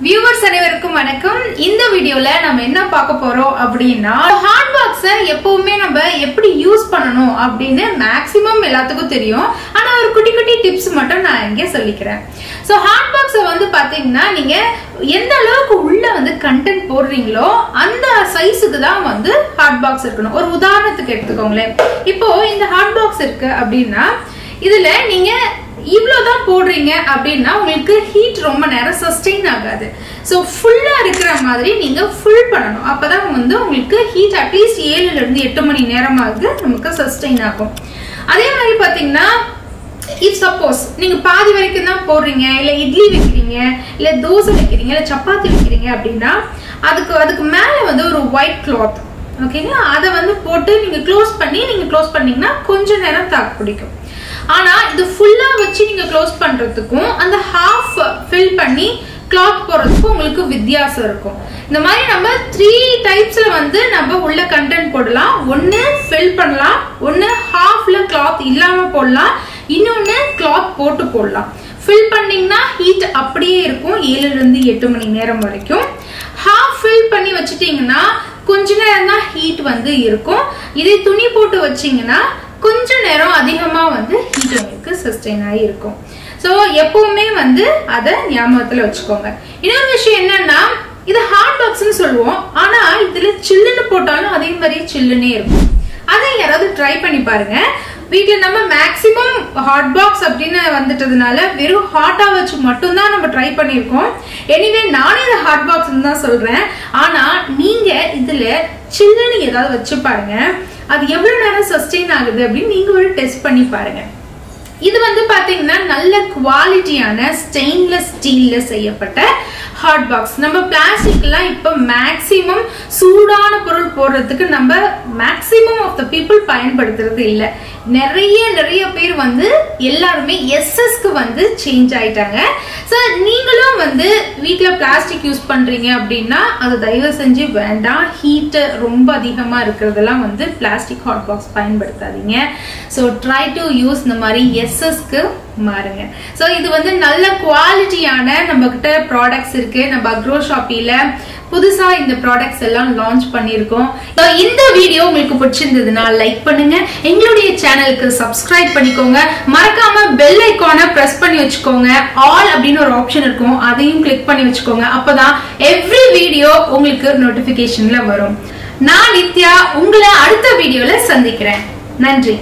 Viewers அனைவருக்கும் வணக்கம். இந்த வீடியோல நம்ம என்ன பார்க்க போறோம் அப்படின்னா, ஹாட் பாக்ஸை எப்பவுமே நம்ம எப்படி யூஸ் பண்ணணும் அப்படின்னு மேக்ஸிமம் எல்லாத்துக்கும் தெரியும். ஆனா ஒரு குட்டி குட்டி டிப்ஸ் மட்டும் நான் இங்கே சொல்லிக்கிறேன். ஸோ ஹாட் பாக்ஸை வந்து பாத்தீங்கன்னா நீங்க எந்த அளவுக்கு உள்ள வந்து கண்டென்ட் போடுறீங்களோ அந்த சைஸுக்கு தான் வந்து ஹாட் பாக்ஸ் இருக்கணும். ஒரு உதாரணத்துக்கு எடுத்துக்கோங்களேன். இப்போ இந்த ஹாட் பாக்ஸ் இருக்கு அப்படின்னா இதுல நீங்க இவ்வளவுதான் போடுறீங்க அப்படின்னா உங்களுக்கு ஹீட் ரொம்ப நேரம் சஸ்டெயின் ஆகாது. ஸோ ஃபுல்லா இருக்கிற மாதிரி நீங்க ஃபுல் பண்ணணும். அப்பதான் வந்து உங்களுக்கு ஹீட் அட்லீஸ்ட் 7 to 8 மணி நேரமாவது நமக்கு சஸ்டெயின் ஆகும். அதே மாதிரி பாத்தீங்கன்னா இஃப் சப்போஸ் நீங்க பாதி வரைக்கும் தான் போடுறீங்க, இல்ல இட்லி வைக்கிறீங்க, இல்ல தோசை வைக்கிறீங்க, இல்ல சப்பாத்தி வைக்கிறீங்க அப்படின்னா அதுக்கு மேல வந்து ஒரு ஒயிட் கிளாத் ஓகேங்களா, அதை வந்து போட்டு நீங்க க்ளோஸ் பண்ணீங்கன்னா கொஞ்ச நேரம் தாக்கு பிடிக்கும். ஆனா இது ஃபுல்லா வச்சு நீங்க க்ளோஸ் பண்றதுக்கும் அந்த ஹாஃப் ஃபில் பண்ணி கிளாத் போடுறதுக்கும் உங்களுக்கு வித்தியாசம் இருக்கும். இந்த மாதிரி நம்ம 3 டைப்ஸ்ல வந்து நம்ம உள்ள கண்டென்ட் போடலாம். ஒன்னு ஃபில் பண்ணலாம், ஒன்னு ஹாஃப்ல கிளாத் இல்லாம போடலாம், இன்னொன்னு கிளாத் போட்டு போடலாம். ஃபில் பண்ணீங்கன்னா ஹீட் அப்படியே இருக்கும் 7 to 8 மணி நேரம் வரைக்கும். ஹாஃப் ஃபில் பண்ணி வச்சுட்டீங்கன்னா கொஞ்ச நேரம் தான் ஹீட் வந்து இருக்கும். இதே துணி போட்டு வச்சீங்கன்னா கொஞ்ச நேரம் அதிகமா வந்து ஹீட் உங்களுக்கு சஸ்டெயின் ஆகி இருக்கும். ஸோ எப்பவுமே வந்து அதை ஞாபகத்துல வச்சுக்கோங்க. இன்னொரு விஷயம் என்னன்னா, இது ஹாட் பாக்ஸ்ன்னு சொல்லுவோம், ஆனா இதுல சில்லுன்னு போட்டாலும் அதே மாதிரி சில்லுன்னே இருக்கும். அதை யாராவது ட்ரை பண்ணி பாருங்க. வீட்டுல நம்ம மேக்சிமம் ஹாட் பாக்ஸ் அப்படின்னு வந்துட்டதுனால வெறும் ஹாட்டா வச்சு மட்டும்தான் நம்ம ட்ரை பண்ணிருக்கோம். எனிவே நானே இதை ஹாட் பாக்ஸ் தான் சொல்றேன். ஆனா நீங்க இதுல சில்லுன்னு ஏதாவது வச்சு பாருங்க, அது எவ்வளவு நேரம் சஸ்டெயின் ஆகுது அப்படின்னு நீங்க ஒரு டெஸ்ட் பண்ணி பாருங்க. இது வந்து பாத்தீங்கன்னா நல்ல குவாலிட்டியான ஸ்டெயின்லெஸ் ஸ்டீல்ல செய்யப்பட்ட ஹாட் பாக்ஸ். நம்ம பிளாஸ்டிக் எல்லாம் இப்ப மேக்சிமம் சூடான பொருள் போடுறதுக்கு நம்ம மேக்சிமம் ஆஃப் த பீப்புள் பயன்படுத்துறது இல்ல. நிறைய பேர் வந்து எல்லாருமே எஸ்எஸ்க்கு வந்து சேஞ்ச் ஆயிட்டாங்க. சோ நீங்களும் வந்து வீட்டுல பிளாஸ்டிக் யூஸ் பண்றீங்க அப்படின்னா அது தயவு செஞ்சு வேண்டாம். ஹீட் ரொம்ப அதிகமா இருக்கிறதெல்லாம் வந்து பிளாஸ்டிக் ஹாட் பாக்ஸ் பயன்படுத்தாதீங்க. சோ ட்ரை டு யூஸ் இந்த மாதிரி எஸ்எஸ்க்கு மாறுங்க. சோ இது வந்து நல்ல குவாலிட்டியான நம்ம கிட்ட ப்ராடக்ட்ஸ் இருக்கு. நம்ம அக்ரோ ஷாப்பில புதுசா இந்த ப்ராடக்ட்ஸ் எல்லாம் லான்ச் பண்ணிருக்கோம். இந்த வீடியோ உங்களுக்கு பிடிச்சிருந்ததுன்னா லைக் பண்ணுங்க, எங்களுடைய சேனலுக்கு சப்ஸ்கிரைப் பண்ணிக்கோங்க, மறக்காம பெல் ஐகானை பிரஸ் பண்ணி வச்சுக்கோங்க. ஆல் அப்படின்னு ஒரு ஆப்ஷன் இருக்கும், அதையும் கிளிக் பண்ணி வச்சுக்கோங்க. அப்பதான் எவ்ரி வீடியோ உங்களுக்கு நோட்டிபிகேஷன்ல வரும். நான் நித்யா உங்களை அடுத்த வீடியோல சந்திக்கிறேன். நன்றி.